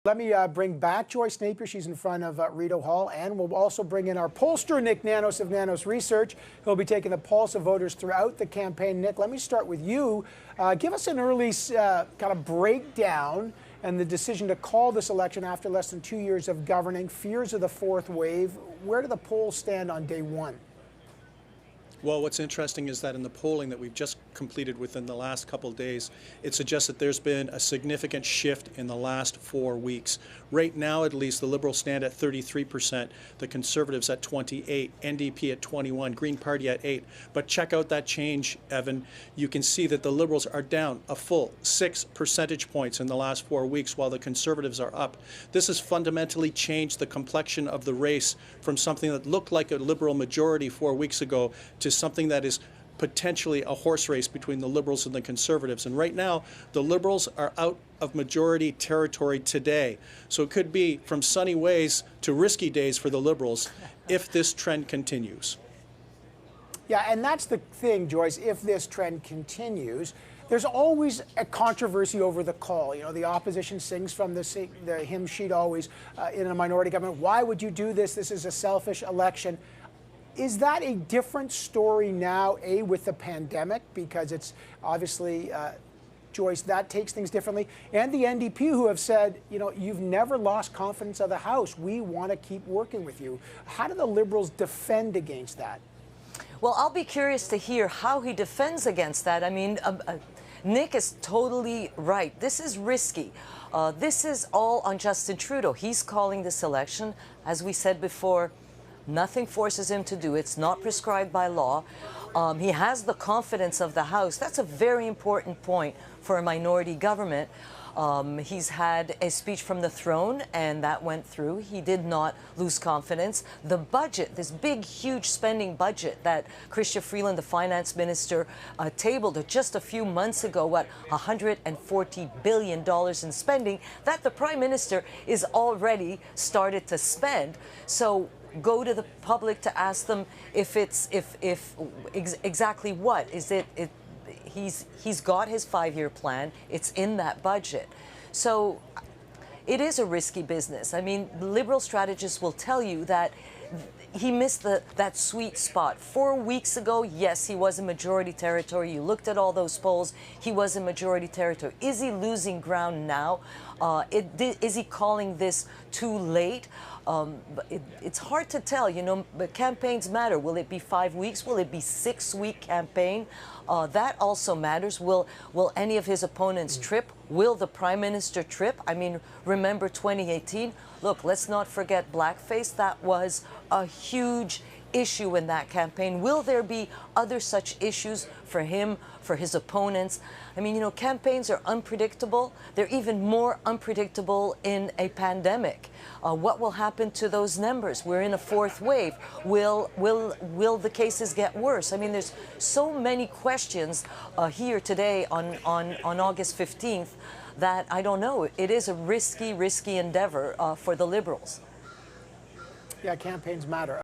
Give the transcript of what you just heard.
Let me bring back Joyce Napier. She's in front of Rideau Hall. And we'll also bring in our pollster, Nick Nanos of Nanos Research, who'll be taking the pulse of voters throughout the campaign. Nick, let me start with you. Give us an early kind of breakdown and the decision to call this election after less than 2 years of governing, fears of the fourth wave. Where do the polls stand on day one? Well, what's interesting is that in the polling that we've just completed within the last couple of days, it suggests that there's been a significant shift in the last 4 weeks. Right now, at least, the Liberals stand at 33%, the Conservatives at 28%, NDP at 21%, Green Party at 8%. But check out that change, Evan. You can see that the Liberals are down a full 6 percentage points in the last 4 weeks, while the Conservatives are up. This has fundamentally changed the complexion of the race from something that looked like a Liberal majority 4 weeks ago to something that is potentially a horse race between the Liberals and the Conservatives. And right now, the Liberals are out of majority territory today. So it could be from sunny ways to risky days for the Liberals if this trend continues. Yeah, and that's the thing, Joyce. If this trend continues, there's always a controversy over the call. You know, the opposition sings from the hymn sheet always in a minority government. Why would you do this? This is a selfish election. Is that a different story now, A, with the pandemic, because it's obviously, Joyce, that takes things differently, and the NDP who have said, you know, you've never lost confidence of the House. We want to keep working with you. How do the Liberals defend against that? Well, I'll be curious to hear how he defends against that. I mean, Nick is totally right. This is risky. This is all on Justin Trudeau. He's calling this election. As we said before, nothing forces him to do it. It's not prescribed by law. He has the confidence of the House. That's a very important point for a minority government. He's had a speech from the throne, and that went through. He did not lose confidence. The budget, this big, huge spending budget that Chrystia Freeland, the finance minister, tabled just a few months ago, what, $140 billion in spending, that the Prime Minister is already started to spend. So go to the public to ask them if it's exactly what is it. He's got his 5-year plan. It's in that budget. So it is a risky business. I mean, Liberal strategists will tell you that he missed that sweet spot. 4 weeks ago, yes, he was in majority territory. You looked at all those polls, he was in majority territory. Is he losing ground now? Is he calling this too late? It's hard to tell, you know, but campaigns matter. Will it be 5 weeks? Will it be 6-week campaign? That also matters. Will any of his opponents trip? Will the Prime Minister trip? I mean, remember 2018? Look, let's not forget blackface. That was a huge issue in that campaign. Will there be other such issues for him, for his opponents? I mean, you know, campaigns are unpredictable. They're even more unpredictable in a pandemic. What will happen to those numbers? We're in a fourth wave. Will the cases get worse? I mean, there's so many questions here today on August 15th that I don't know. It is a risky endeavor for the Liberals. Yeah, campaigns matter.